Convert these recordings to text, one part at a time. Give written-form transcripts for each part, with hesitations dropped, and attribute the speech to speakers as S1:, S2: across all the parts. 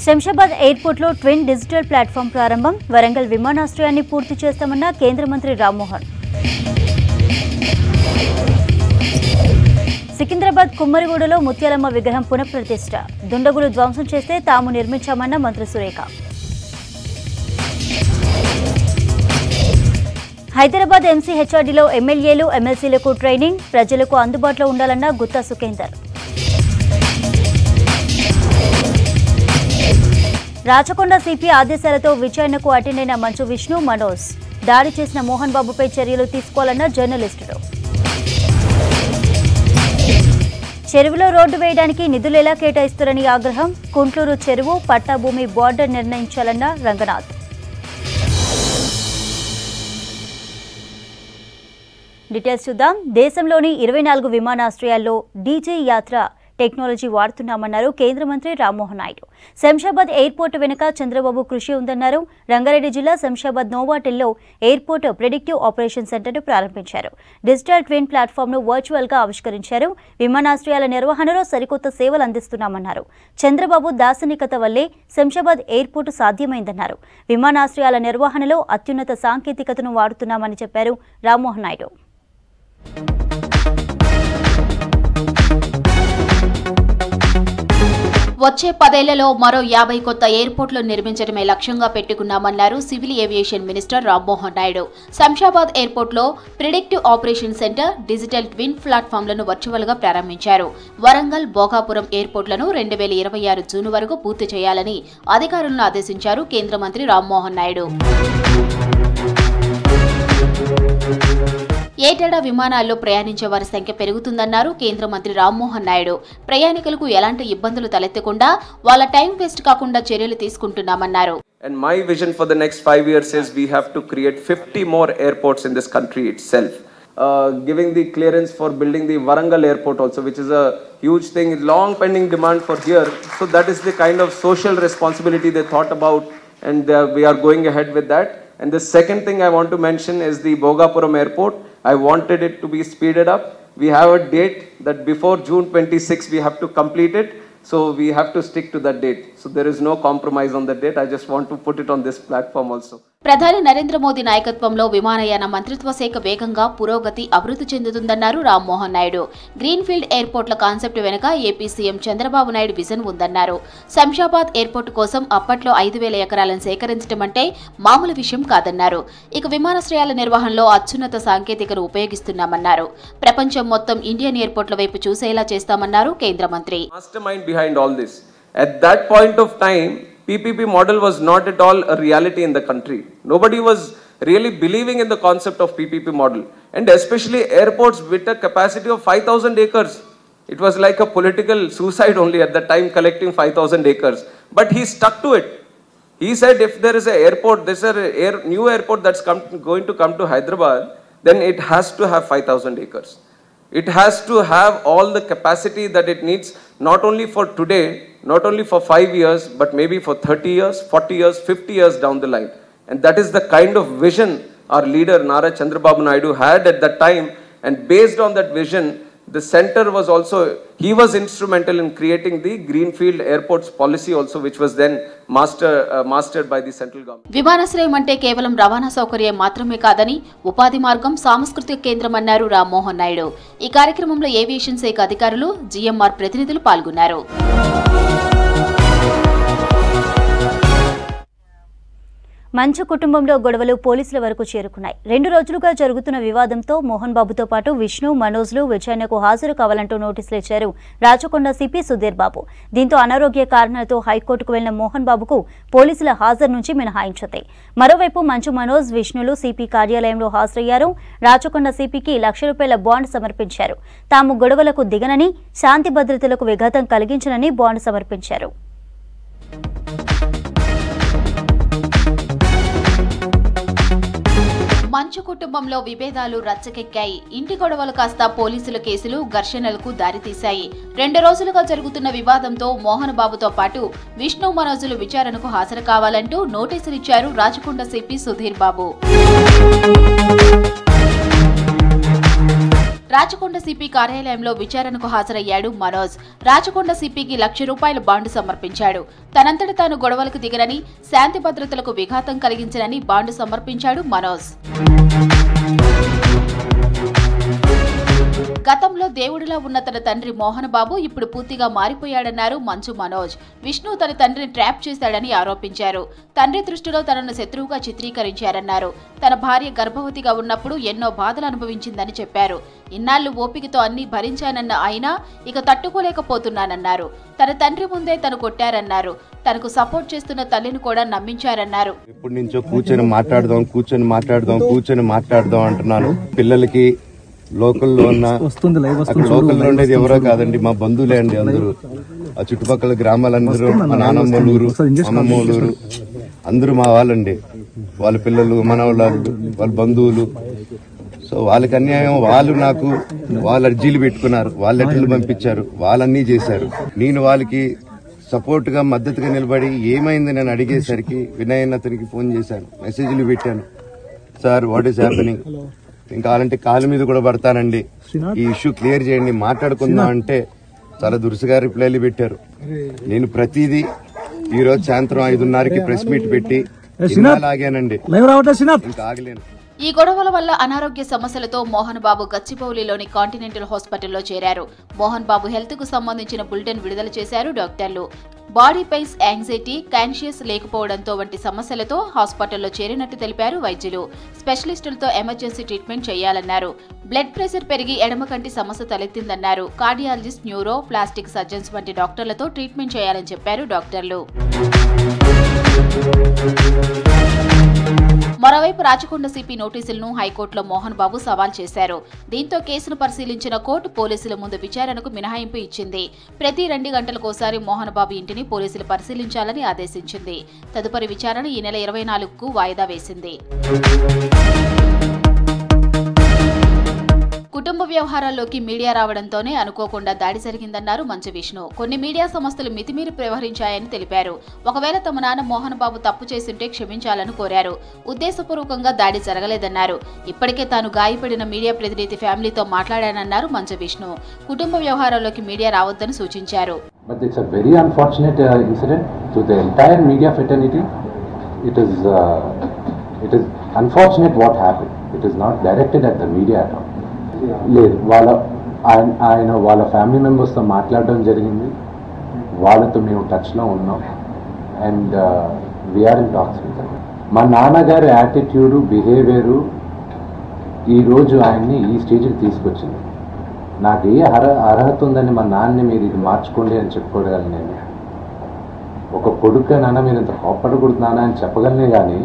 S1: Shamshabad airport లో twin digital platform ప్రారంభం. వరంగల్ విమానాశ్రయాన్ని పూర్తి చేస్తామన్న కేంద్ర మంత్రి రామ్మోహన్. సికింద్రాబాద్ కుమ్మరిగూడలో ముత్యాలమ్మ విగ్రహం పునఃప్రతిష్ఠ. దుండగులు ధ్వంసం చేస్తే తాము నిర్మించామన్న మంత్రి సురేఖ. హైదరాబాద్ ఎంసీహెచ్ఆర్డీలో ఎమ్మెల్యేలు ఎమ్మెల్సీలకు ట్రైనింగ్. ప్రజలకు అందుబాటులో ఉండాలన్న గుత్తా సుఖేందర్. రాచకొండ సిపి ఆదేశాలతో విచారణకు అటెండ్ అయిన మంచు విష్ణు, మనోజ్. దాడి చేసిన మోహన్ బాబుపై చర్యలు తీసుకోవాలన్న జర్నలిస్టులు. చెరువులో రోడ్డు వేయడానికి నిధులు ఎలా కేటాయిస్తారని ఆగ్రహం. కుంట్లూరు చెరువు పట్టాభూమి బోర్డర్ నిర్ణయించాలన్న రంగనాథ్. డీటెయిల్స్ చూద్దాం. దేశంలోని 24 విమానాశ్రయాల్లో డీజే యాత్ర టెక్నాలజీ వాడుతున్నామన్నారు కేంద్ర మంత్రి రామ్మోహన్ నాయుడు. శంషాబాద్ ఎయిర్పోర్ట్ వెనుక చంద్రబాబు కృషి ఉందన్నారు. రంగారెడ్డి జిల్లా శంషాబాద్ నోవాటెల్లో ఎయిర్పోర్ట్ ప్రెడిక్టివ్ ఆపరేషన్ సెంటర్ను ప్రారంభించారు. డిజిటల్ ట్విన్ ప్లాట్ఫామ్ను వర్చువల్గా ఆవిష్కరించారు. విమానాశ్రయాల నిర్వహణలో సరికొత్త సేవలు అందిస్తున్నామన్నారు. చంద్రబాబు దార్శనికత వల్లే శంషాబాద్ ఎయిర్పోర్టు సాధ్యమైందన్నారు. విమానాశ్రయాల నిర్వహణలో అత్యున్నత సాంకేతికతను వాడుతున్నామని చెప్పారు రామ్మోహన్ నాయుడు.
S2: వచ్చే 10 ఏళ్లలో మరో 50 కొత్త ఎయిర్పోర్టులు నిర్మించడమే లక్ష్యంగా పెట్టుకున్నామన్నారు civil aviation minister Rammohan Naidu. Shamshabad ఎయిర్పోర్టులో predictive operation centre, digital twin ప్లాట్ఫామ్లను వర్చువల్గా ప్రారంభించారు. వరంగల్, భోగాపురం ఎయిర్పోర్టులను 2026 జూన్ వరకు పూర్తి చేయాలని అధికారులను ఆదేశించారు కేంద్ర మంత్రి రామ్మోహన్ నాయుడు. ఏటేడా విమానాల్లో ప్రయాణించే వారి సంఖ్య పెరుగుతుందన్నారు కేంద్ర మంత్రి రామ్మోహన్ నాయుడు. ప్రయాణికులకు ఎలాంటి ఇబ్బందులు తలెత్తకుండా వాళ్ళ టైం వేస్ట్ కాకుండా చర్యలు తీసుకుంటున్నామన్నారు.
S3: And my vision for the next 5 years is we have to create 50 more airports in this country itself. Giving the clearance for building the Warangal airport also, which is a huge thing, long pending demand for here. So that is the kind of social responsibility they thought about, and we are going ahead with that. And the second thing I want to mention is the Bhogapuram airport. I wanted it to be speeded up. We have a date that before June 26 we have to complete it. So we have to stick to that date. So there is no compromise on that date. I just want to put it on this platform also.
S2: ప్రధాని నరేంద్ర మోదీ నాయకత్వంలో విమానయాన మంత్రిత్వ శాఖ వేగంగా పురోగతి అభివృద్ధి చెందుతుందన్నారు Rammohan Naidu. Greenfield ఎయిర్పోర్ట్ల concept వెనుక AP CM Chandrababu Naidu vision ఉందన్నారు. శంషాబాద్ ఎయిర్పోర్ట్ కోసం అప్పట్లో 5,000 ఎకరాలను సేకరించడం అంటే మామూలు విషయం కాదన్నారు. ఇక విమానాశ్రయాల నిర్వహణలో అత్యున్నత సాంకేతికను ఉపయోగిస్తున్నామన్నారు. ప్రపంచం మొత్తం ఇండియన్ ఎయిర్పోర్ట్ల వైపు చూసేలా చేస్తామన్నారు కేంద్ర మంత్రి.
S3: Mastermind behind all this. At that point of time, PPP model was not at all a reality in the country. Nobody was really believing in the concept of PPP model, and especially airports with a capacity of 5,000 acres. It was like a political suicide only at that time, collecting 5,000 acres. But he stuck to it. He said if there is an airport, this is a new airport that's going to come to Hyderabad, then it has to have 5,000 acres. It has to have all the capacity that it needs, not only for today, not only for 5 years, but maybe for 30 years, 40 years, 50 years down the line. And that is the kind of vision our leader Nara Chandrababu Naidu had at that time. And based on that vision, the center was also, he was instrumental in creating the Greenfield Airports policy also, which was then mastered by the central government.
S2: విమానాశ్రయం అంటే కేవలం రవాణా సౌకర్యం మాత్రమే కాదని ఉపాధి మార్గం, సాంస్కృతిక కేంద్రం అన్నారు రామ్మోహన్ నాయుడు. ఈ కార్యక్రమంలో ఏవియేషన్ శాఖ అధికారులు, జీఎంఆర్ ప్రతినిధులు పాల్గొన్నారు.
S1: మంచు కుటుంబంలో గొడవలు పోలీసుల వరకు చేరుకున్నాయి. 2 రోజులుగా జరుగుతున్న వివాదంతో మోహన్ బాబుతో పాటు విష్ణు, మనోజ్లు విచారణకు హాజరు కావాలంటూ నోటీసులు ఇచ్చారు రాచకొండ సిపి సుధీర్ బాబు. దీంతో అనారోగ్య కారణాలతో హైకోర్టుకు వెళ్లిన మోహన్ బాబుకు పోలీసుల హాజరు నుంచి మినహాయించింది. మరోవైపు మంచు, మనోజ్, విష్ణులు సిపి కార్యాలయంలో హాజరయ్యారు. రాచకొండ సిపికి ₹1,00,000 బాండ్ సమర్పించారు. తాము గొడవలకు దిగనని, శాంతి భద్రతలకు విఘాతం కలిగించనని బాండ్ సమర్పించారు.
S2: మంచు కుటుంబంలో విభేదాలు రచ్చకెక్కాయి. ఇంటి గొడవలు కాస్త పోలీసుల కేసులు, ఘర్షణలకు దారితీశాయి. 2 రోజులుగా జరుగుతున్న వివాదంతో మోహన్ బాబుతో పాటు విష్ణు, మనోజులు విచారణకు హాజరు కావాలంటూ నోటీసులిచ్చారు రాచకొండ సిపి సుధీర్ బాబు. రాచకొండ సిపి కార్యాలయంలో విచారణకు హాజరయ్యాడు మనోజ్. రాచకొండ సిపికి ₹1,00,000 బాండ్ సమర్పించాడు. తనంతట తాను గొడవలకు దిగనని, శాంతి భద్రతలకు విఘాతం కలిగించనని బాండ్ సమర్పించాడు మనోజ్. గతంలో దేవుడిలా ఉన్న తన తండ్రి మోహన్ బాబు ఇప్పుడు పూర్తిగా మారిపోయాడన్నారు మంచు మనోజ్. విష్ణు తన తండ్రిని ట్రాప్ చేశాడని ఆరోపించారు. తండ్రి దృష్టిలో తనను శత్రువుగా చిత్రీకరించారన్నారు. తన భార్య గర్భవతిగా ఉన్నప్పుడు ఎన్నో బాధలు అనుభవించిందని చెప్పారు. ఇన్నాళ్లు ఓపికతో అన్ని భరించానన్న ఆయన ఇక తట్టుకోలేకపోతున్నానన్నారు. తన తండ్రి ముందే తను కొట్టారన్నారు. తనకు సపోర్ట్ చేస్తున్న తల్లిని కూడా నమ్మించారన్నారు.
S4: ఇప్పటి నుంచో కూర్చొని మాట్లాడదాం అంటున్నాను. పిల్లలకి లోకల్లో ఉన్న లోకల్లో ఉండేది ఎవరో కాదండి, మా బంధువులే అండి అందరూ. ఆ చుట్టుపక్కల గ్రామాలందరూ, మా నానమ్మలూరు, అమ్మమ్మలూరు అందరూ మా వాళ్ళండి. వాళ్ళ పిల్లలు, మనవాళ్ళు, వాళ్ళ బంధువులు. సో వాళ్ళకి అన్యాయం, వాళ్ళు అర్జీలు పెట్టుకున్నారు, వాళ్ళ లెటర్లు పంపించారు, వాళ్ళన్నీ చేశారు. నేను వాళ్ళకి సపోర్ట్ గా మద్దతుగా నిలబడి ఏమైంది నేను అడిగేసరికి వినయ్ అతనికి ఫోన్ చేశాను, మెసేజ్లు పెట్టాను. సార్ వాట్ ఈస్ హ్యాపెనింగ్, ఇంకా అలాంటి కాలు మీద కూడా పడతానండి, ఈ ఇష్యూ క్లియర్ చేయండి, మాట్లాడుకుందాం అంటే చాలా దురుసుగా రిప్లైలు పెట్టారు. నేను ప్రతిదీ ఈ రోజు సాయంత్రం 5:30కి ప్రెస్ మీట్ పెట్టి ఆగానండి, ఇంకా ఆగలేను.
S2: ఈ గొడవల వల్ల అనారోగ్య సమస్యలతో మోహన్ బాబు గచ్చిబౌలిలోని కాంటినెంటల్ హాస్పిటల్లో చేరారు. మోహన్ బాబు హెల్త్ కు సంబంధించిన బులెటిన్ విడుదల చేశారు డాక్టర్లు. బాడీ పెయిన్స్, యాంగ్జైటీ, కాన్షియస్ లేకపోవడంతో వంటి సమస్యలతో హాస్పిటల్లో చేరినట్టు తెలిపారు వైద్యులు. స్పెషలిస్టులతో ఎమర్జెన్సీ ట్రీట్మెంట్ చేయాలన్నారు. బ్లడ్ ప్రెషర్ పెరిగి ఎడమ కంటి సమస్య తలెత్తిందన్నారు. కార్డియాలజిస్ట్, న్యూరో, ప్లాస్టిక్ సర్జన్స్ వంటి డాక్టర్లతో ట్రీట్మెంట్ చేయాలని చెప్పారు డాక్టర్లు. మరోవైపు రాచకొండ సిపి నోటీసులను హైకోర్టులో మోహన్ బాబు సవాల్ చేశారు. దీంతో కేసును పరిశీలించిన కోర్టు పోలీసుల ముందు విచారణకు మినహాయింపు ఇచ్చింది. ప్రతి 2 గంటలకోసారి మోహన్ బాబు ఇంటిని పోలీసులు పరిశీలించాలని ఆదేశించింది. తదుపరి విచారణ ఈ నెల 24కు వాయిదా వేసింది. కుటుంబ వ్యవహారాల్లోకి మీడియా రావడంతోనే అనుకోకుండా దాడి జరిగిందన్నారు మంచు విష్ణు. కొన్ని మీడియా సంస్థలు మితిమీరి వ్యవహరించాయని తెలిపారు. ఒకవేళ తమ నాన్న మోహన్ బాబు తప్పు చేస్తుంటే క్షమించాలని కోరారు. ఉద్దేశపూర్వకంగా దాడి జరగలేదన్నారు. ఇప్పటికే తాను గాయపడిన మీడియా ప్రతినిధి ఫ్యామిలీతో మాట్లాడానన్నారు మంచు విష్ణు. కుటుంబ వ్యవహారాల్లోకి మీడియా రావద్దని సూచించారు.
S5: But it's a very unfortunate incident to the entire media fraternity. It is unfortunate what happened. It is not directed at the media at all. లేదు, వాళ్ళ ఫ్యామిలీ మెంబర్స్తో మాట్లాడడం జరిగింది. వాళ్ళతో మేము టచ్లో ఉన్నాం and we are in talks with them. మా నాన్నగారి యాటిట్యూడు, బిహేవియరు ఈరోజు ఆయన్ని ఈ స్టేజ్కి తీసుకొచ్చింది. నాకు ఏ అర్హత ఉందని మా నాన్నని మీరు ఇది మార్చుకోండి అని చెప్పుకోగలను. నేను ఒక కొడుకు, నాన్న మీరు ఇంత కోప్పడకూడదు నాన్న అని చెప్పగలనే కానీ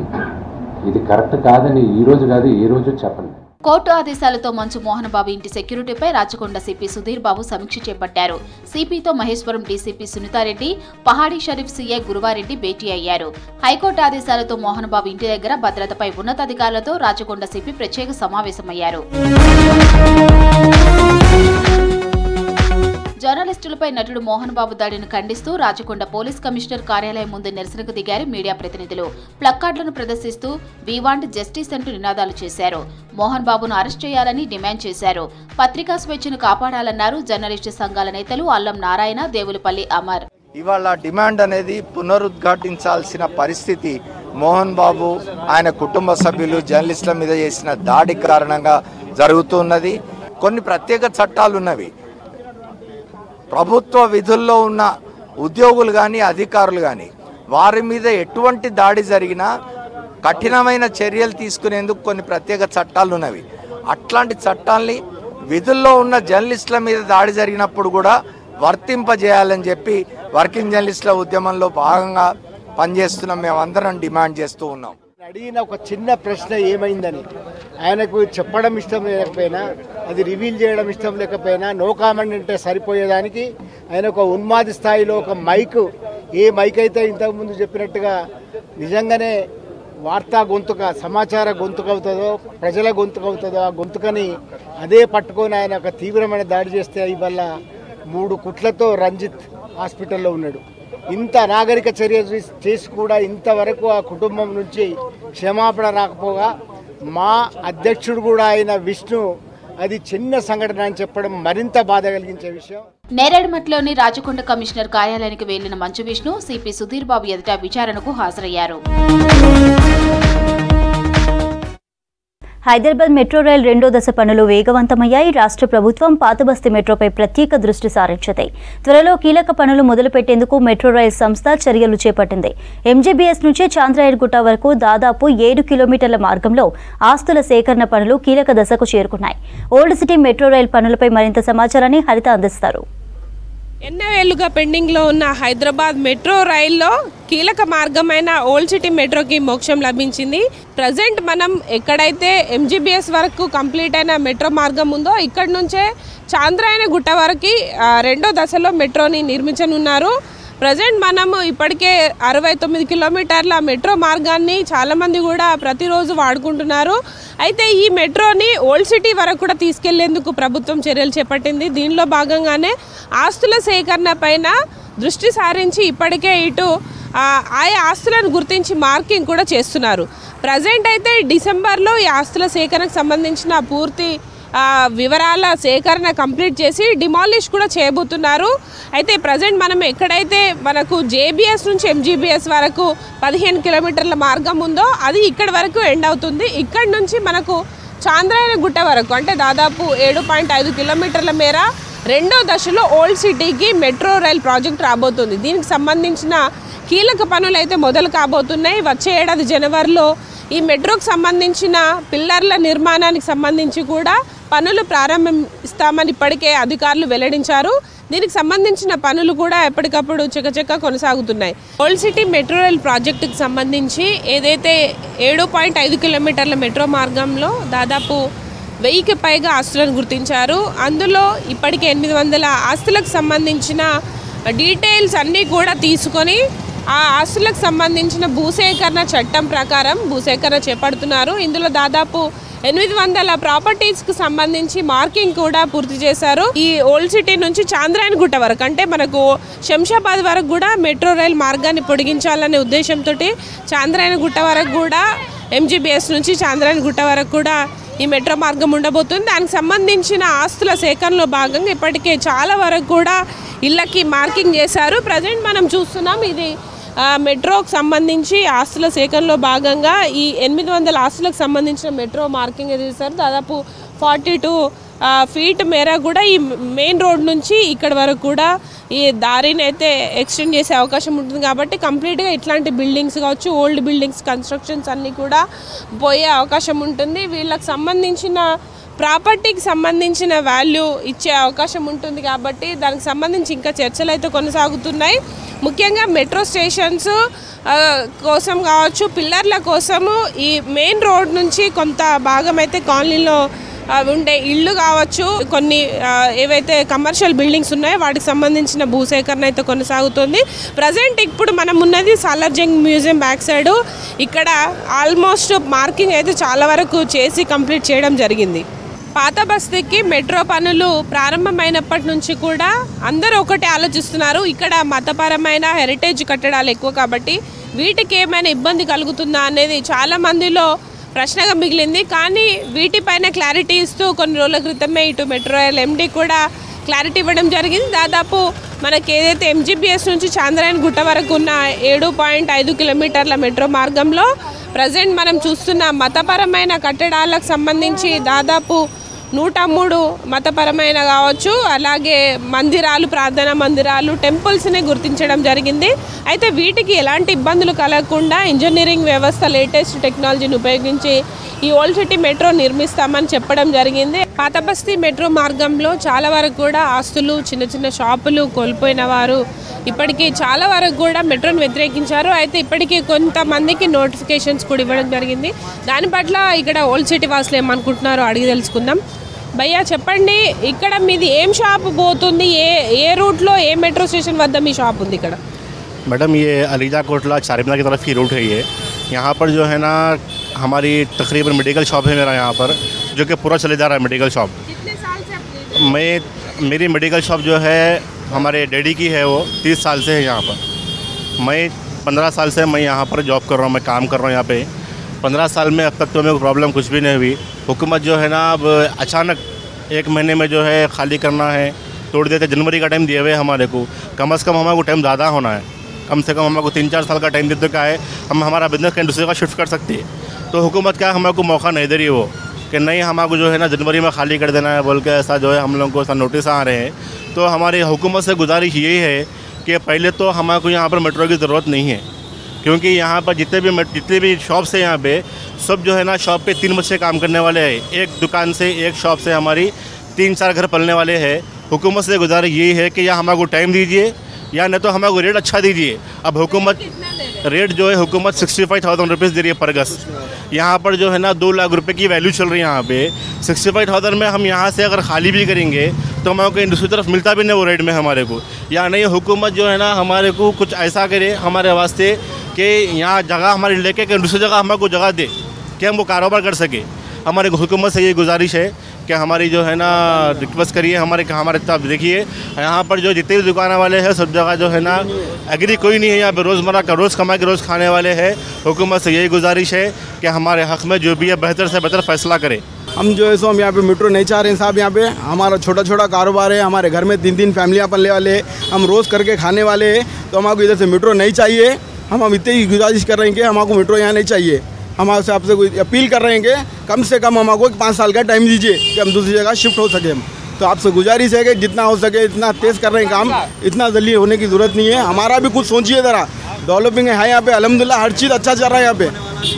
S5: ఇది కరెక్ట్ కాదని ఈ రోజు కాదు ఏ రోజు చెప్పండి.
S2: కోర్టు ఆదేశాలతో మంచు మోహన్ బాబు ఇంటి సెక్యూరిటీపై రాచకొండ సిపి సుధీర్ బాబు సమీక్ష చేపట్టారు. సిపితో మహేశ్వరం డీసీపీ సునీతారెడ్డి, పహాడీ షరీఫ్ సీఐ గురువారెడ్డి భేటీ అయ్యారు. హైకోర్టు ఆదేశాలతో మోహన్ బాబు ఇంటి దగ్గర భద్రతపై ఉన్నతాధికారులతో రాచకొండ సిపి ప్రత్యేక సమావేశమయ్యారు. జర్నలిస్టులపై నటుడు మోహన్ బాబు దాడిని ఖండిస్తూ రాచకొండ పోలీస్ కమిషనర్ కార్యాలయం ముందు నిరసనకు దిగారు మీడియా ప్రతినిధులు. ప్లక్కార్డులను ప్రదర్శిస్తూ వి వాంట్ జస్టిస్ అంటూ నినాదాలు చేశారు. మోహన్ బాబును అరెస్ట్ చేయాలని డిమాండ్ చేశారు. పత్రికా స్వేచ్ఛను కాపాడాలన్నారు జర్నలిస్టు సంఘాల నేతలు అల్లం నారాయణ, దేవులపల్లి అమర్.
S6: ఇవాళ డిమాండ్ అనేది పునరుద్ఘాటించాల్సిన పరిస్థితి మోహన్ బాబు, ఆయన కుటుంబ సభ్యులు జర్నలిస్టుల మీద చేసిన దాడి కారణంగా జరుగుతున్నది. కొన్ని ప్రత్యేక చట్టాలు ఉన్నవి. ప్రభుత్వ విధుల్లో ఉన్న ఉద్యోగులు కానీ అధికారులు కానీ వారి మీద ఎటువంటి దాడి జరిగినా కఠినమైన చర్యలు తీసుకునేందుకు కొన్ని ప్రత్యేక చట్టాలు ఉన్నవి. అట్లాంటి చట్టాల్ని విధుల్లో ఉన్న జర్నలిస్టుల మీద దాడి జరిగినప్పుడు కూడా వర్తింపజేయాలని చెప్పి వర్కింగ్ జర్నలిస్టుల ఉద్యమంలో భాగంగా పనిచేస్తున్నాం. మేమందరం డిమాండ్ చేస్తూ ఉన్నాం.
S7: అడిగిన ఒక చిన్న ప్రశ్న ఏమైందని ఆయనకు చెప్పడం ఇష్టం లేకపోయినా, అది రివీల్ చేయడం ఇష్టం లేకపోయినా, నో కామెంట్ అంటే సరిపోయేదానికి ఆయన ఒక ఉన్మాది స్థాయిలో ఒక మైక్, ఏ మైక్ అయితే ఇంతకుముందు చెప్పినట్టుగా నిజంగానే వార్తా గొంతుక, సమాచార గొంతుక అవుతుందో, ప్రజల గొంతుక అవుతుందో, ఆ గొంతుకని అదే పట్టుకొని ఆయన ఒక తీవ్రమైన దాడి చేస్తే ఇవాళ 3 కుట్లతో రంజిత్ హాస్పిటల్లో ఉన్నాడు. ఇంత నాగరిక చర్య చేసి కూడా ఇంతవరకు ఆ కుటుంబం నుంచి క్షమాపణ రాకపోగా మా అధ్యక్షుడు కూడా అయిన విష్ణు అది చిన్న సంఘటన అని చెప్పడం మరింత బాధ కలిగించే విషయం.
S2: నేరేడ్మెట్లోని రాచకొండ కమిషనర్ కార్యాలయానికి వెళ్లిన మంచు విష్ణు సిపి సుధీర్ బాబు ఎదుట విచారణకు హాజరయ్యారు.
S1: హైదరాబాద్ మెట్రో రైల్ రెండో దశ పనులు వేగవంతమయ్యాయి. రాష్ట్ర ప్రభుత్వం పాతబస్తీ మెట్రోపై ప్రత్యేక దృష్టి సారించింది. త్వరలో కీలక పనులు మొదలుపెట్టేందుకు మెట్రో రైల్ సంస్థ చర్యలు చేపట్టింది. ఎంజీబీఎస్ నుంచి చాంద్రాయణగుట్ట వరకు దాదాపు 7 కిలోమీటర్ల మార్గంలో ఆస్తుల సేకరణ పనులు కీలక దశకు చేరుకున్నాయి. ఓల్డ్ సిటీ మెట్రో రైల్ పనులపై మరింత సమాచారాన్ని హరిత అందిస్తారు.
S8: ఎన్నవేళ్లుగా పెండింగ్లో ఉన్న హైదరాబాద్ మెట్రో రైల్లో కీలక మార్గమైన ఓల్డ్ సిటీ మెట్రోకి మోక్షం లభించింది. ప్రజెంట్ మనం ఎక్కడైతే ఎంజీబీఎస్ వరకు కంప్లీట్ అయిన మెట్రో మార్గం ఉందో ఇక్కడి నుంచే చాంద్రాయణగుట్ట వరకు రెండో దశలో మెట్రోని నిర్మించనున్నారు. ప్రజెంట్ మనము ఇప్పటికే 69 కిలోమీటర్ల మెట్రో మార్గాన్ని చాలామంది కూడా ప్రతిరోజు వాడుకుంటున్నారు. అయితే ఈ మెట్రోని ఓల్డ్ సిటీ వరకు కూడా తీసుకెళ్లేందుకు ప్రభుత్వం చర్యలు చేపట్టింది. దీనిలో భాగంగానే ఆస్తుల సేకరణ పైన దృష్టి సారించి ఇప్పటికే ఇటు ఆయా ఆస్తులను గుర్తించి మార్కింగ్ కూడా చేస్తున్నారు. ప్రజెంట్ అయితే డిసెంబర్లో ఈ ఆస్తుల సేకరణకు సంబంధించిన పూర్తి వివరాల సేకరణ కంప్లీట్ చేసి డిమాలిష్ కూడా చేయబోతున్నారు. అయితే ప్రజెంట్ మనం ఎక్కడైతే మనకు జేబీఎస్ నుంచి ఎంజీబీఎస్ వరకు 15 కిలోమీటర్ల మార్గం ఉందో అది ఇక్కడి వరకు ఎండ్ అవుతుంది. ఇక్కడి నుంచి మనకు చాంద్రాయణగుట్ట వరకు అంటే దాదాపు 7.5 కిలోమీటర్ల మేర రెండో దశలో ఓల్డ్ సిటీకి మెట్రో రైల్ ప్రాజెక్ట్ రాబోతుంది. దీనికి సంబంధించిన కీలక పనులు అయితే మొదలు కాబోతున్నాయి. వచ్చే ఏడాది జనవరిలో ఈ మెట్రోకు సంబంధించిన పిల్లర్ల నిర్మాణానికి సంబంధించి కూడా పనులు ప్రారంభిస్తామని ఇప్పటికే అధికారులు వెల్లడించారు. దీనికి సంబంధించిన పనులు కూడా ఎప్పటికప్పుడు చకచక కొనసాగుతున్నాయి. ఓల్డ్ సిటీ మెట్రో రైల్ ప్రాజెక్టుకు సంబంధించి ఏదైతే 7.5 కిలోమీటర్ల మెట్రో మార్గంలో దాదాపు 1000కి పైగా ఆస్తులను గుర్తించారు. అందులో ఇప్పటికే 800 ఆస్తులకు సంబంధించిన డీటెయిల్స్ అన్నీ కూడా తీసుకొని ఆ ఆస్తులకు సంబంధించిన భూసేకరణ చట్టం ప్రకారం భూసేకరణ చేపడుతున్నారు. ఇందులో దాదాపు 800 ప్రాపర్టీస్కి సంబంధించి మార్కింగ్ కూడా పూర్తి చేశారు. ఈ ఓల్డ్ సిటీ నుంచి చాంద్రాయణగుట్ట వరకు అంటే మనకు శంషాబాద్ వరకు కూడా మెట్రో రైల్ మార్గాన్ని పొడిగించాలనే ఉద్దేశంతో చాంద్రాయణగుట్ట వరకు కూడా ఎంజీబీఎస్ నుంచి చాంద్రాయణగుట్ట వరకు కూడా ఈ మెట్రో మార్గం ఉండబోతుంది. దానికి సంబంధించిన ఆస్తుల సేకరణలో భాగంగా ఇప్పటికే చాలా వరకు కూడా ఇళ్ళకి మార్కింగ్ చేశారు. ప్రజెంట్ మనం చూస్తున్నాం ఇది మెట్రోకి సంబంధించి ఆస్తుల సేకరణలో భాగంగా ఈ 800 ఆస్తులకు సంబంధించిన మెట్రో మార్కింగ్ చేశారు. దాదాపు 42 ఫీట్ మేర కూడా ఈ మెయిన్ రోడ్ నుంచి ఇక్కడ వరకు కూడా ఈ దారిని అయితే ఎక్స్టెండ్ చేసే అవకాశం ఉంటుంది. కాబట్టి కంప్లీట్గా ఇట్లాంటి బిల్డింగ్స్ కావచ్చు ఓల్డ్ బిల్డింగ్స్ కన్స్ట్రక్షన్స్ అన్నీ కూడా పోయే అవకాశం ఉంటుంది. వీళ్ళకి సంబంధించిన ప్రాపర్టీకి సంబంధించిన వాల్యూ ఇచ్చే అవకాశం ఉంటుంది. కాబట్టి దానికి సంబంధించి ఇంకా చర్చలు అయితే కొనసాగుతున్నాయి. ముఖ్యంగా మెట్రో స్టేషన్స్ కోసం కావచ్చు పిల్లర్ల కోసము ఈ మెయిన్ రోడ్ నుంచి కొంత భాగం అయితే కాలనీలో ఉండే ఇళ్ళు కావచ్చు కొన్ని ఏవైతే కమర్షియల్ బిల్డింగ్స్ ఉన్నాయో వాటికి సంబంధించిన భూసేకరణ అయితే కొనసాగుతుంది. ప్రజెంట్ ఇప్పుడు మనం ఉన్నది సాలార్జంగ్ మ్యూజియం బ్యాక్ సైడ్. ఇక్కడ ఆల్మోస్ట్ మార్కింగ్ అయితే చాలా వరకు చేసి కంప్లీట్ చేయడం జరిగింది. పాత బస్తీకి మెట్రో పనులు ప్రారంభమైనప్పటి నుంచి కూడా అందరూ ఒకటే ఆలోచిస్తున్నారు. ఇక్కడ మతపరమైన హెరిటేజ్ కట్టడాలు ఎక్కువ కాబట్టి వీటికి ఏమైనా ఇబ్బంది కలుగుతుందా అనేది చాలా మందిలో ప్రశ్నగా మిగిలింది. కానీ వీటిపైన క్లారిటీ ఇస్తూ కొన్ని రోజుల క్రితమే ఇటు మెట్రో రైల్ ఎండీ కూడా క్లారిటీ ఇవ్వడం జరిగింది. దాదాపు మనకి ఏదైతే ఎంజీబీఎస్ నుంచి చాంద్రాయణగుట్ట వరకు ఉన్న 7.5 కిలోమీటర్ల మెట్రో మార్గంలో ప్రజెంట్ మనం చూస్తున్న మతపరమైన కట్టడాలకు సంబంధించి దాదాపు 103 మతపరమైన కావచ్చు అలాగే మందిరాలు ప్రార్థనా మందిరాలు టెంపుల్స్ని గుర్తించడం జరిగింది. అయితే వీటికి ఎలాంటి ఇబ్బందులు కలగకుండా ఇంజనీరింగ్ వ్యవస్థ లేటెస్ట్ టెక్నాలజీని ఉపయోగించి ఈ ఓల్డ్ సిటీ మెట్రో నిర్మిస్తామని చెప్పడం జరిగింది. పాతబస్తీ మెట్రో మార్గంలో చాలా వరకు కూడా ఆస్తులు చిన్న చిన్న షాపులు కోల్పోయిన వారు ఇప్పటికీ చాలా వరకు కూడా మెట్రోని వ్యతిరేకించారు. అయితే ఇప్పటికీ కొంతమందికి నోటిఫికేషన్స్ కూడా ఇవ్వడం జరిగింది. దాని పట్ల ఇక్కడ ఓల్డ్ సిటీ వాసులు ఏమనుకుంటున్నారో అడిగి తెలుసుకుందాం. భయ్యా చెప్పండి, ఇక్కడ మీది ఏం షాప్ పోతుంది, ఏ రూట్లో ఏ మెట్రో స్టేషన్ వద్ద మీ షాప్ ఉంది ఇక్కడ?
S9: मैडम ये अलीजा कोटला चारमीनार की तरफ की रूट है। ये यहाँ पर जो है ना हमारी तकरीबन मेडिकल शॉप है मेरा यहाँ पर, जो कि पूरा चले जा रहा है मेडिकल शॉप।
S8: कितने साल से
S9: मेरी मेडिकल शॉप जो है हमारे डैडी की है, वो 30 साल से है यहाँ पर। मैं 15 साल से मैं यहाँ पर जॉब कर रहा हूँ, मैं काम कर रहा हूँ यहाँ पे। 15 साल में अब तक तो मेरे को प्रॉब्लम कुछ भी नहीं हुई। हुकूमत जो है ना अब अचानक 1 महीने में जो है खाली करना है, तोड़ देते। जनवरी का टाइम दिए हुए हमारे को, कम से कम हमारे को टाइम ज़्यादा होना है, कम से कम हमारे को 3-4 साल का टाइम देते क्या है हम हमारा बिजनेस का दूसरे का शिफ्ट कर सकते हैं। तो हुकूमत क्या हमारे को मौका नहीं दे रही वो कि नहीं हमारे को जो है ना जनवरी में खाली कर देना है बोल के, ऐसा जो है हम लोग को ऐसा नोटिस आ रहे हैं। तो हमारी हुकूमत से गुजारिश यही है कि पहले तो हमारे को यहाँ पर मेट्रो की ज़रूरत नहीं है, क्योंकि यहाँ पर जितने भी शॉप्स है यहाँ पे सब जो है ना शॉप पे 3 बच्चे काम करने वाले हैं। एक दुकान से एक शॉप से हमारी 3-4 घर पलने वाले हैं। हुकूमत से गुजारिश यही है कि या हमारे को टाइम दीजिए या नहीं तो हमारे को रेट अच्छा दीजिए। अब हुकूमत रेट जो है हुकूमत 65,000 रुपीज़ दे रही है पर गज। यहाँ पर जो है ना 2 लाख रुपए की वैल्यू चल रही है यहाँ पे। 65,000 में हम यहाँ से अगर खाली भी करेंगे तो हमारे को दूसरी तरफ मिलता भी नहीं वो रेट में हमारे को। या नहीं हुकूमत जो है ना हमारे को कुछ ऐसा करे हमारे वास्ते कि यहाँ जगह हमारी लेके कि दूसरी जगह हमारे को जगह दे कि हम वो कारोबार कर सके। हमारे हुकूमत से ये गुजारिश है कि हमारी जो है ना रिक्वेस्ट करिए हमारे तरफ देखिए यहाँ पर जो जितने भी दुकान वाले हैं सब जगह जो है ना एग्री कोई नहीं है यहाँ पे, रोज़मर्रा का रोज़ कमा के रोज़ खाने वाले हैं। हुकूमत से यही गुजारिश है कि हमारे हक़ में जो भी है बेहतर से बेहतर फैसला करे।
S10: हम जो है सो हम यहाँ पे मेट्रो नहीं चाह रहे हैं साहब। यहाँ पे हमारा छोटा छोटा कारोबार है, हमारे घर में 3-3 फैमिलियाँ पलने वाले हैं, हम रोज़ करके खाने वाले हैं। तो हमको इधर से मेट्रो नहीं चाहिए। हम इतनी ही गुजारिश कर रहे हैं कि हमको मेट्रो यहाँ नहीं चाहिए। हम आपसे कोई अपील कर रहे हैं कि कम से कम हमको 5 साल का टाइम दीजिए कि हम दूसरी जगह शिफ्ट हो सके। हम तो आपसे गुजारिश है कि जितना हो सके इतना तेज़ कर रहे हैं काम, इतना जल्दी होने की ज़रूरत नहीं है। हमारा भी कुछ सोचिए ज़रा। डेवलपिंग है यहाँ पे, अल्हम्दुलिल्लाह हर चीज़ अच्छा चल रहा है यहाँ पे,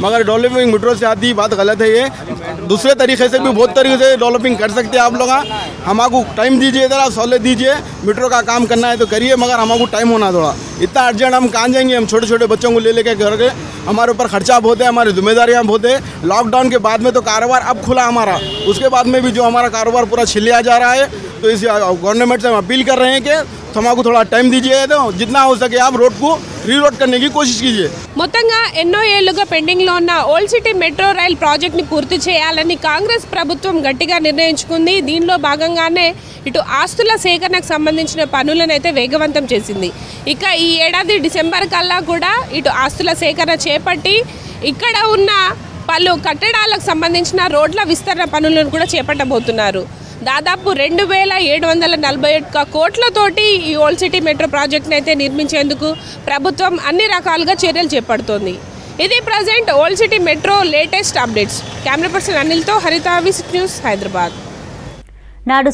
S10: मगर डेवलपिंग मेट्रो से आती बात गलत है। ये दूसरे तरीके से भी बहुत तरीके से डेवलपिंग कर सकते हैं आप लोग। हमको टाइम दीजिए, ज़रा सहूलत दीजिए। मेट्रो का काम करना है तो करिए, मगर हमको टाइम होना थोड़ा। इतना अर्जेंट हम कहाँ जाएंगे? हम छोटे छोटे बच्चों को ले लेके घर के, हमारे ऊपर खर्चा बहुत है, हमारी जिम्मेदारियाँ बहुत है। लॉकडाउन के बाद में तो कारोबार अब खुला हमारा, उसके बाद में भी जो हमारा कारोबार पूरा छिलिया जा रहा है। तो इस गवर्नमेंट से हम अपील कर रहे हैं कि हमको थोड़ा टाइम दीजिए, तो जितना हो सके आप रोड को రీరోడ్ करने कोशिश कीजिए।
S8: మొత్తంగా ఎన్నో ఏళ్లుగా పెండింగ్ లో ఉన్న old city metro rail project ని పూర్తి చేయాలని కాంగ్రెస్ ప్రభుత్వం గట్టిగా నిర్ణయించుకుంది। దీనిలో భాగంగానే ఇటు ఆస్తుల సేకరణకు సంబంధించిన పనులను అయితే వేగవంతం చేసింది। ఇక ఈ ఏడాది డిసెంబర్ కల్లా కూడా ఇటు ఆస్తుల సేకరణ చేపట్టి ఇక్కడ ఉన్న పలు కట్టడాలకు సంబంధించిన రోడ్ల విస్తరణ పనులను కూడా చేపట్టబోతున్నారు। దాదాపు 2,741 కోట్లతోటి ఈ ఓల్డ్ సిటీ మెట్రో ప్రాజెక్ట్ని అయితే నిర్మించేందుకు ప్రభుత్వం అన్ని రకాలుగా చర్యలు చేపడుతోంది। ఇది present old city metro latest updates. Camera person అనిల్తో హరిత, విసిట్ న్యూస్, హైదరాబాద్।
S1: నాడు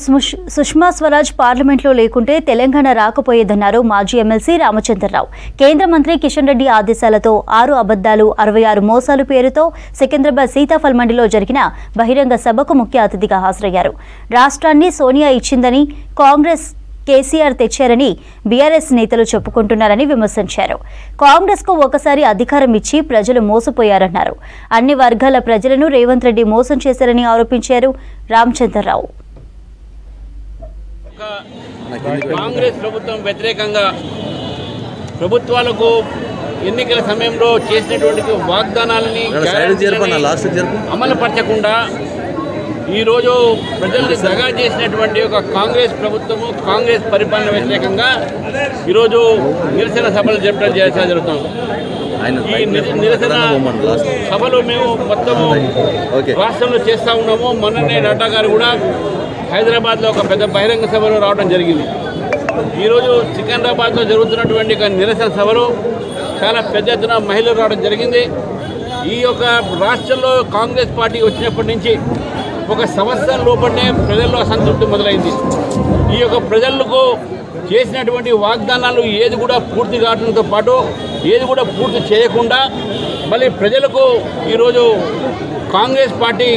S1: సుష్మా స్వరాజ్ పార్లమెంట్లో లేకుంటే తెలంగాణ రాకపోయేదన్నారు మాజీ ఎమ్మెల్సీ రామచంద్రరావు। కేంద్ర మంత్రి కిషన్ రెడ్డి ఆదేశాలతో 6 అబద్దాలు 66 మోసాలు పేరుతో సికింద్రాబాద్ సీతాఫల్ మండిలో జరిగిన బహిరంగ సభకు ముఖ్య అతిథిగా హాజరయ్యారు। రాష్ట్రాన్ని సోనియా ఇచ్చిందని, కాంగ్రెస్ కేసీఆర్ తెచ్చారని బీఆర్ఎస్ నేతలు చెప్పుకుంటున్నారని విమర్శించారు। కాంగ్రెస్కు ఒకసారి అధికారం ఇచ్చి ప్రజలు మోసపోయారన్నారు। అన్ని వర్గాల ప్రజలను రేవంత్ రెడ్డి మోసం చేశారని ఆరోపించారు రామచంద్రరావు।
S11: కాంగ్రెస్ ప్రభుత్వం వ్యతిరేకంగా ప్రభుత్వాలకు ఎన్నికల సమయంలో చేసినటువంటి వాగ్దానాలని అమలు పరచకుండా ఈరోజు ప్రజల్ని దగా చేసినటువంటి ఒక కాంగ్రెస్ ప్రభుత్వము, కాంగ్రెస్ పరిపాలన వ్యతిరేకంగా ఈరోజు నిరసన సభలు జరపడం జరుగుతాం। ఈ నిరసన సభలు మేము మొత్తము రాష్ట్రంలో చేస్తూ ఉన్నాము। మొన్ననే నడ్డా గారు కూడా హైదరాబాద్లో ఒక పెద్ద బహిరంగ సభలో రావడం జరిగింది। ఈరోజు సికింద్రాబాద్లో జరుగుతున్నటువంటి నిరసన సభలో చాలా పెద్ద ఎత్తున మహిళలు రావడం జరిగింది। ఈ యొక్క రాష్ట్రంలో కాంగ్రెస్ పార్టీ వచ్చినప్పటి నుంచి 1 సంవత్సరం లోపలనే ప్రజల్లో అసంతృప్తి మొదలైంది। ఈ యొక్క ప్రజలకు చేసినటువంటి వాగ్దానాలు ఏది కూడా పూర్తి కావడంతో పాటు ఏది కూడా పూర్తి చేయకుండా మళ్ళీ ప్రజలకు ఈరోజు కాంగ్రెస్ పార్టీ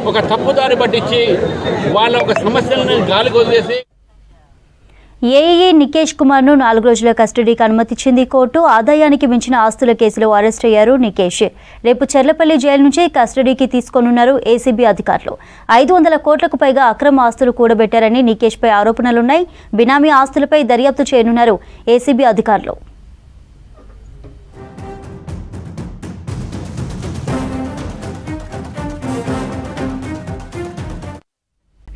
S11: ఒక తప్పుదారి పట్టించి వాళ్ళ ఒక సమస్యలను గాలికి వదిలేసి
S1: ఏఏ నికేష్ కుమార్ను 4 రోజుల కస్టడీకి అనుమతించింది కోర్టు। ఆదాయానికి మించిన ఆస్తుల కేసులో అరెస్ట్ అయ్యారు నికేష్। రేపు చెర్లపల్లి జైలు నుంచి కస్టడీకి తీసుకోనున్నారు ఏసీబీ అధికారులు। 500 కోట్లకు పైగా అక్రమ ఆస్తులు కూడబెట్టారని నికేష్పై ఆరోపణలున్నాయి। బినామీ ఆస్తులపై దర్యాప్తు చేయనున్నారు ఏసీబీ అధికారులు।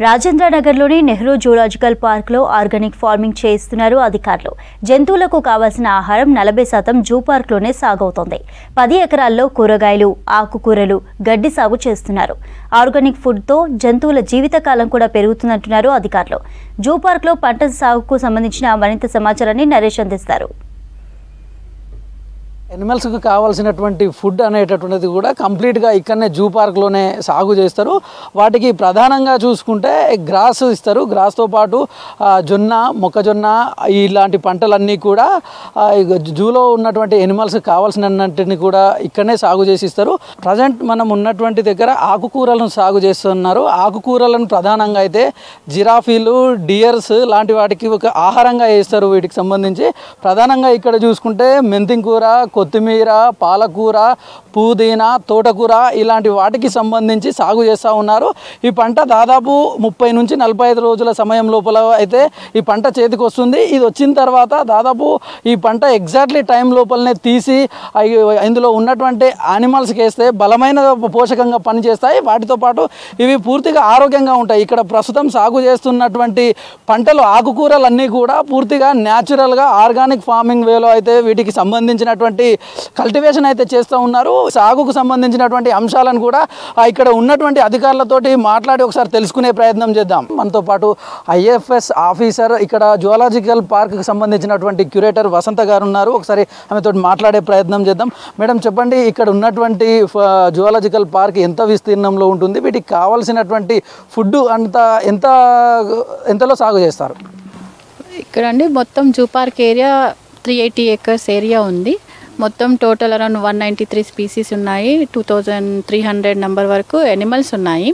S1: రాజేంద్రనగర్లోని నెహ్రూ జూలాజికల్ పార్క్లో ఆర్గానిక్ ఫార్మింగ్ చేయిస్తున్నారు అధికారులు. జంతువులకు కావాల్సిన ఆహారం 40% జూ పార్క్లోనే సాగవుతోంది. 10 ఎకరాల్లో కూరగాయలు, ఆకుకూరలు, గడ్డి సాగు చేస్తున్నారు. ఆర్గానిక్ ఫుడ్తో జంతువుల జీవితకాలం కూడా పెరుగుతుందంటున్నారు అధికారులు. జూ పార్క్లో పంట సాగుకు సంబంధించిన మరింత సమాచారాన్ని నరేష్ అందిస్తారు.
S12: ఎనిమల్స్కి కావాల్సినటువంటి ఫుడ్ అనేటటువంటిది కూడా కంప్లీట్గా ఇక్కడనే జూ పార్క్లోనే సాగు చేస్తారు. వాటికి ప్రధానంగా చూసుకుంటే గ్రాస్ ఇస్తారు. గ్రాస్తో పాటు జొన్న, మొక్కజొన్న ఇలాంటి పంటలన్నీ కూడా జూలో ఉన్నటువంటి ఎనిమల్స్కి కావాల్సినన్నింటిని కూడా ఇక్కడనే సాగు చేసి ఇస్తారు. ప్రజెంట్ మనం ఉన్నటువంటి దగ్గర ఆకుకూరలను సాగు చేస్తున్నారు. ఆకుకూరలను ప్రధానంగా అయితే జిరాఫీలు, డియర్స్ లాంటి వాటికి ఒక ఆహారంగా వేస్తారు. వీటికి సంబంధించి ప్రధానంగా ఇక్కడ చూసుకుంటే మెంతికూర, కొత్తిమీర, పాలకూర, పుదీనా, తోటకూర ఇలాంటి వాటికి సంబంధించి సాగు చేస్తూ ఉన్నారు. ఈ పంట దాదాపు 30 నుంచి 45 రోజుల సమయం లోపల అయితే ఈ పంట చేతికి వస్తుంది. ఇది వచ్చిన తర్వాత దాదాపు ఈ పంట ఎగ్జాక్ట్లీ టైం లోపలనే తీసి ఇందులో ఉన్నటువంటి యానిమల్స్కి వేస్తే బలమైన పోషకంగా పనిచేస్తాయి. వాటితో పాటు ఇవి పూర్తిగా ఆరోగ్యంగా ఉంటాయి. ఇక్కడ ప్రస్తుతం సాగు చేస్తున్నటువంటి పంటలు, ఆకుకూరలన్నీ కూడా పూర్తిగా న్యాచురల్గా ఆర్గానిక్ ఫార్మింగ్ వేలో అయితే వీటికి సంబంధించినటువంటి కల్టివేషన్ అయితే చేస్తూ ఉన్నారు. సాగుకు సంబంధించినటువంటి అంశాలను కూడా ఇక్కడ ఉన్నటువంటి అధికారులతోటి మాట్లాడి ఒకసారి తెలుసుకునే ప్రయత్నం చేద్దాం. మనతో పాటు IFS ఆఫీసర్, ఇక్కడ జువాలజికల్ పార్క్కి సంబంధించినటువంటి క్యూరేటర్ వసంత గారు ఉన్నారు. ఒకసారి ఆమెతో మాట్లాడే ప్రయత్నం చేద్దాం. మేడం, చెప్పండి, ఇక్కడ ఉన్నటువంటి జువాలజికల్ పార్క్ ఎంత విస్తీర్ణంలో ఉంటుంది? వీటికి కావాల్సినటువంటి ఫుడ్ ఎంతలో సాగు చేస్తారు?
S13: ఇక్కడ అండి మొత్తం zoo park area 380 acres area ఉంది. మొత్తం టోటల్ అరౌండ్ 193 స్పీసీస్ ఉన్నాయి. 2300 నెంబర్ వరకు ఎనిమల్స్ ఉన్నాయి.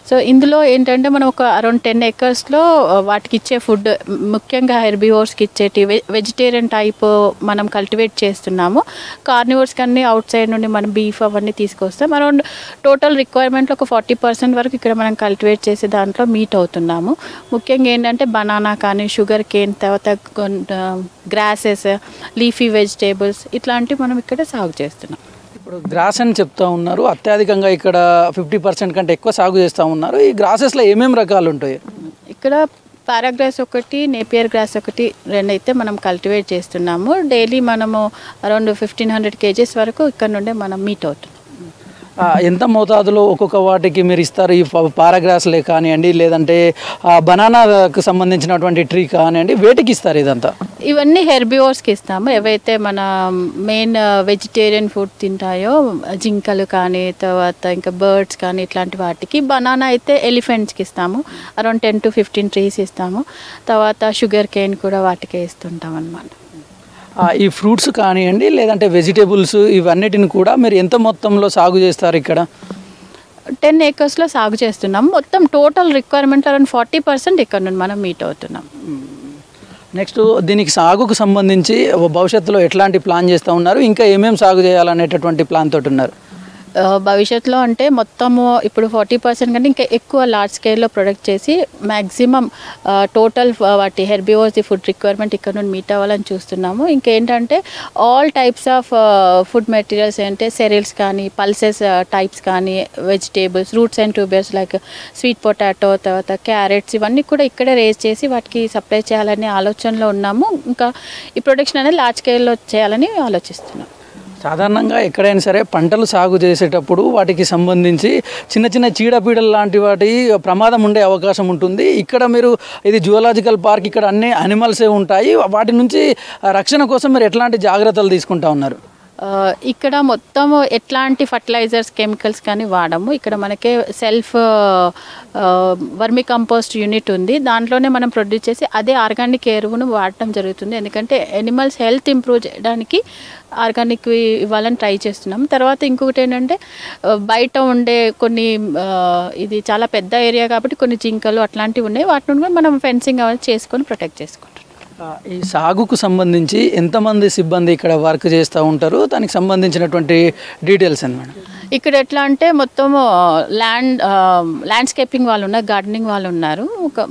S13: సో ఇందులో ఏంటంటే మనం ఒక అరౌండ్ 10 acresలో వాటికి ఇచ్చే ఫుడ్, ముఖ్యంగా హెర్బివోర్స్కి ఇచ్చేటి వెజిటేరియన్ టైప్ మనం కల్టివేట్ చేస్తున్నాము. కార్నివోర్స్కి అన్నీ అవుట్ సైడ్ నుండి మనం బీఫ్ అవన్నీ తీసుకొస్తాం. అరౌండ్ టోటల్ రిక్వైర్మెంట్లో ఒక 40% వరకు ఇక్కడ మనం కల్టివేట్ చేసే దాంట్లో మీట్ అవుతున్నాము. ముఖ్యంగా ఏంటంటే బనానా కానీ, షుగర్ కేన్, తర్వాత గ్రాసెస్, లీఫీ వెజిటేబుల్స్ ఇట్లాంటివి మనం ఇక్కడ సాగు చేస్తున్నాం.
S12: ఇప్పుడు గ్రాస్ అని చెప్తా ఉన్నారు, అత్యధికంగా ఇక్కడ 50% కంటే ఎక్కువ సాగు చేస్తూ ఉన్నారు. ఈ గ్రాసెస్లో ఏమేమి రకాలు ఉంటాయి?
S13: ఇక్కడ పారాగ్రాస్ ఒకటి, నేపియర్ గ్రాస్ ఒకటి, రెండైతే మనం కల్టివేట్ చేస్తున్నాము. డైలీ మనము అరౌండ్ 1500 kgs వరకు ఇక్కడ నుండే మనం మీట్ అవుతున్నాం.
S12: ఎంత మోతాదులో ఒక్కొక్క వాటికి మీరు ఇస్తారు? ఈ పారాగ్రాస్లే కానివ్వండి, లేదంటే బనానాకు సంబంధించినటువంటి ట్రీ కానివ్వండి, వేటికి ఇస్తారు ఇదంతా?
S13: ఇవన్నీ హెర్బివోర్స్కి ఇస్తాము. ఏవైతే మన మెయిన్ వెజిటేరియన్ ఫుడ్ తింటాయో, జింకలు కానీ, తర్వాత ఇంకా బర్డ్స్ కానీ ఇట్లాంటి వాటికి. బనానా అయితే ఎలిఫెంట్స్కి ఇస్తాము. అరౌండ్ 10 to 15 ట్రీస్ ఇస్తాము. తర్వాత షుగర్ కేన్ కూడా వాటికే ఇస్తుంటాం అన్నమాట.
S12: ఈ ఫ్రూట్స్ కానివ్వండి, లేదంటే వెజిటేబుల్స్, ఇవన్నిటిని కూడా మీరు ఎంత మొత్తంలో సాగు చేస్తారు ఇక్కడ?
S13: 10 acresలో సాగు చేస్తున్నాం. మొత్తం టోటల్ రిక్వైర్మెంట్ అరౌండ్ 40% ఇక్కడ నుండి మనం మీట్ అవుతున్నాం.
S12: నెక్స్ట్, దీనికి సాగుకు సంబంధించి భవిష్యత్తులో ఎట్లాంటి ప్లాన్ చేస్తూ ఉన్నారు? ఇంకా ఏమేమి సాగు చేయాలనేటటువంటి ప్లాన్ తోటి ఉన్నారు?
S13: భవిష్యత్తులో అంటే మొత్తము ఇప్పుడు 40% కంటే ఇంకా ఎక్కువ లార్జ్ స్కేల్లో ప్రొడక్ట్ చేసి మ్యాక్సిమం టోటల్ వాటి హెర్బివోర్స్ ఫుడ్ రిక్వైర్మెంట్ ఇక్కడ నుండి మీట్ అవ్వాలని చూస్తున్నాము. ఇంకేంటంటే all types of food materials అంటే సెరియల్స్ కానీ, పల్సెస్ టైప్స్ కానీ, vegetables, roots and tubers like sweet potato, తర్వాత క్యారెట్స్, ఇవన్నీ కూడా ఇక్కడే రేజ్ చేసి వాటికి సప్లై చేయాలనే ఆలోచనలో ఉన్నాము. ఇంకా ఈ ప్రొడక్షన్ అనేది లార్జ్ స్కేల్లో చేయాలని ఆలోచిస్తున్నాం.
S12: సాధారణంగా ఎక్కడైనా సరే పంటలు సాగు చేసేటప్పుడు వాటికి సంబంధించి చిన్న చిన్న చీడపీడలు లాంటి వాటి ప్రమాదం ఉండే అవకాశం ఉంటుంది. ఇక్కడ మీరు, ఇది జువాలజికల్ పార్క్, ఇక్కడ అన్ని అనిమల్సే ఉంటాయి. వాటి నుంచి రక్షణ కోసం మీరు ఎట్లాంటి జాగ్రత్తలు తీసుకుంటా ఉన్నారు?
S13: ఇక్కడ మొత్తం ఎట్లాంటి ఫర్టిలైజర్స్, కెమికల్స్ కానీ వాడము. ఇక్కడ మనకే సెల్ఫ్ వర్మి కంపోస్ట్ యూనిట్ ఉంది. దాంట్లోనే మనం ప్రొడ్యూస్ చేసి అదే ఆర్గానిక్ ఎరువును వాడటం జరుగుతుంది. ఎందుకంటే ఎనిమల్స్ హెల్త్ ఇంప్రూవ్ చేయడానికి ఆర్గానిక్ ఇవ్వాలని ట్రై చేస్తున్నాం. తర్వాత ఇంకొకటి ఏంటంటే బయట ఉండే కొన్ని, ఇది చాలా పెద్ద ఏరియా కాబట్టి కొన్ని జింకలు అట్లాంటివి ఉన్నాయి. వాటి నుండి మనం ఫెన్సింగ్ అవన్నీ చేసుకొని ప్రొటెక్ట్ చేసుకుంటాం.
S12: ఈ సాగుకు సంబంధించి ఎంతమంది సిబ్బంది ఇక్కడ వర్క్ చేస్తూ ఉంటారు? దానికి సంబంధించినటువంటి డీటెయిల్స్ అన్నమాట.
S13: ఇక్కడ ఎట్లా అంటే మొత్తం ల్యాండ్స్కేపింగ్ వాళ్ళు ఉన్నారు, గార్డెనింగ్ వాళ్ళు ఉన్నారు, ఒక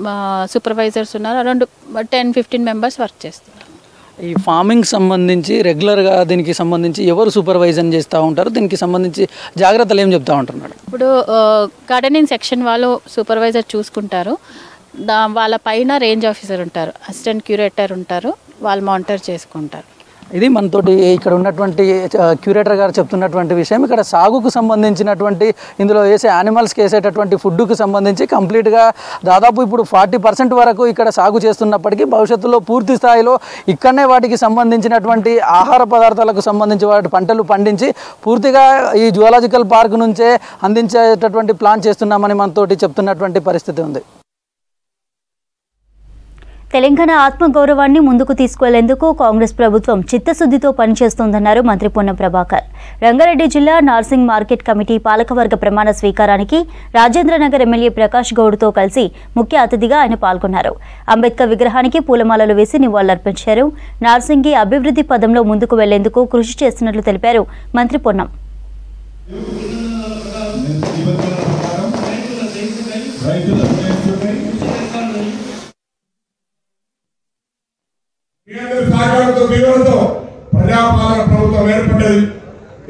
S13: సూపర్వైజర్స్ ఉన్నారు. అరౌండ్ 10-15 మెంబర్స్ వర్క్ చేస్తున్నారు.
S12: ఈ ఫార్మింగ్ సంబంధించి రెగ్యులర్గా దీనికి సంబంధించి ఎవరు సూపర్వైజన్ చేస్తూ ఉంటారు, దీనికి సంబంధించి జాగ్రత్తలు ఏం చెప్తా ఉంటున్నాడు?
S13: ఇప్పుడు గార్డెనింగ్ సెక్షన్ వాళ్ళు సూపర్వైజర్ చూసుకుంటారు. వాళ్ళ పైన రేంజ్ ఆఫీసర్ ఉంటారు, అసిస్టెంట్ క్యూరేటర్ ఉంటారు, వాళ్ళు మానిటర్ చేసుకుంటారు.
S12: ఇది మనతోటి ఇక్కడ ఉన్నటువంటి క్యూరేటర్ గారు చెప్తున్నటువంటి విషయం. ఇక్కడ సాగుకు సంబంధించినటువంటి ఇందులో వేసే యానిమల్స్కి వేసేటటువంటి ఫుడ్కు సంబంధించి కంప్లీట్గా దాదాపు ఇప్పుడు 40% వరకు ఇక్కడ సాగు చేస్తున్నప్పటికీ భవిష్యత్తులో పూర్తి స్థాయిలో ఇక్కడనే వాటికి సంబంధించినటువంటి ఆహార పదార్థాలకు సంబంధించి వాటి పంటలు పండించి పూర్తిగా ఈ జువాలజికల్ పార్క్ నుంచే అందించేటటువంటి ప్లాన్ చేస్తున్నామని మనతోటి చెప్తున్నటువంటి పరిస్థితి ఉంది.
S1: తెలంగాణ ఆత్మగౌరవాన్ని ముందుకు తీసుకువెళ్లేందుకు కాంగ్రెస్ ప్రభుత్వం చిత్తశుద్ధితో పనిచేస్తోందన్నారు మంత్రి పొన్నం ప్రభాకర్. రంగారెడ్డి జిల్లా నార్సింగ్ మార్కెట్ కమిటీ పాలకవర్గ ప్రమాణ స్వీకారానికి రాజేంద్రనగర్ ఎమ్మెల్యే ప్రకాష్ గౌడ్తో కలిసి ముఖ్య అతిథిగా ఆయన పాల్గొన్నారు. అంబేద్కర్ విగ్రహానికి పూలమాలలు వేసి నివాళులర్పించారు. నార్సింగి అభివృద్ధి పదంలో ముందుకు వెళ్లేందుకు కృషి చేస్తున్నట్లు తెలిపారు మంత్రి పొన్నం.
S14: ప్రజాపాలన ప్రభుత్వం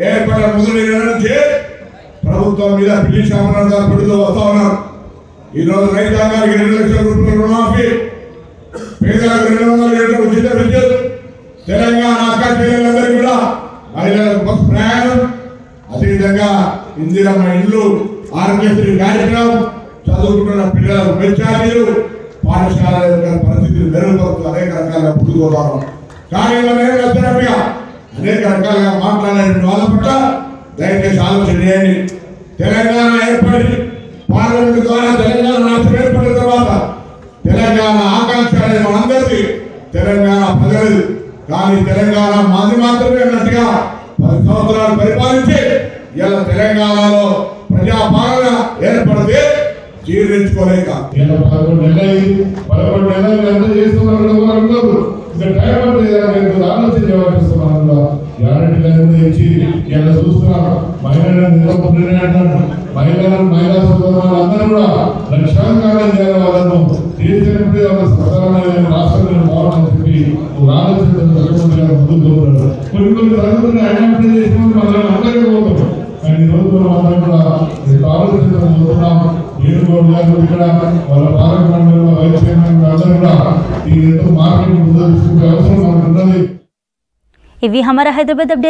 S14: ఏర్పడిన ముసలి నుంచి ప్రభుత్వం మీద బ్రిటిష్ ఆమరణాలు పెడుతూ వస్తా ఉన్నారు. ఈరోజు రైతాంగానికి 2 లక్షల రూపాయల రుణమాఫీ, పేదలకు 200 లీటర్ల ఉచిత విద్యుత్, తెలంగాణ అక్క చెల్లెలందరికీ కూడా మహిళలకు బస్ ప్రయాణం, అదేవిధంగా ఇందిరమ్మ ఇండ్లు, ఆరోగ్యశ్రీ కార్యక్రమం, చదువుకుంటున్న పిల్లలకు మెచ్చార్జీలు, పాఠశాల పరిస్థితులు మెరుగుపరుస్తూ అనేక రకాలుగా పుట్టుకోవడం. కానీ వచ్చినట్టుగా అనేక రకాలుగా మాట్లాడే వాళ్ళ పట్ల దయచేసి ఆలోచన చేయండి. తెలంగాణ ఏర్పడి పార్లమెంట్ ద్వారా తెలంగాణ రాష్ట్రం ఏర్పడిన తర్వాత తెలంగాణ ఆకాంక్ష అనేది మనందరిది, తెలంగాణ ప్రజలది. కానీ తెలంగాణ మాది మాత్రమే అన్నట్టుగా 10 సంవత్సరాలు పరిపాలించి ఇలా తెలంగాణలో ప్రజాపాలన ఏర్పడితే జీర్ణించుకోలేక 11 నెలలు ఎంత చేస్తున్నారు. ఇంకా టైం అంటే ఆలోచించేవాళ్ళు గ్యారెంటీ ఇలా చూస్తున్నాం. మహిళా సోదరులందరూ కూడా లక్షాంకారం చేయాలి. వాళ్ళను చేసినప్పుడే వాళ్ళ సకాలమైన రాష్ట్రంలో బాగుందని చెప్పి ఆలోచించారు. ముందుకు కొన్ని తరగతులు ఆయన చేసిన మనం అందరికీ పోతాం. కానీ ఈరోజు మనం కూడా ఆలోచించడం ఇక్కడ వాళ్ళ పాలక మండలిలో వైస్ చైర్మన్ అందరూ కూడా ఈ మార్కెట్ ముందు తీసుకునే అవసరం మనకు ఉన్నది.
S1: ఇవి హమారా హైదరాబాద్ అప్డేట్.